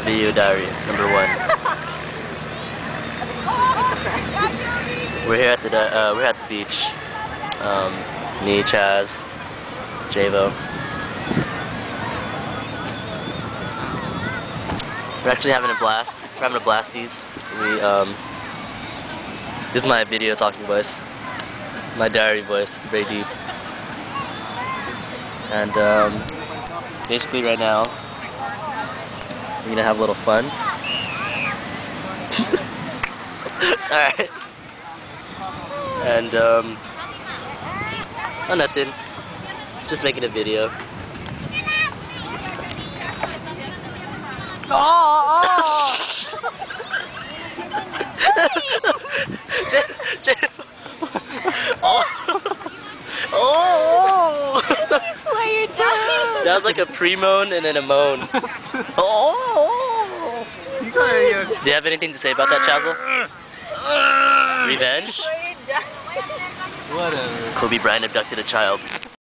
Video diary number 1. We're here at the beach. Me, Chaz, Javo. We're actually having a blast. We're having a blasties. This is my video talking voice. My diary voice. It's very deep. And basically right now, we're gonna have a little fun. Alright. And oh, nothing. Just making a video. That was like a pre-moan and then a moan. Oh! Do you have anything to say about that, Chazle? Revenge? Whatever. Kobe Bryant abducted a child.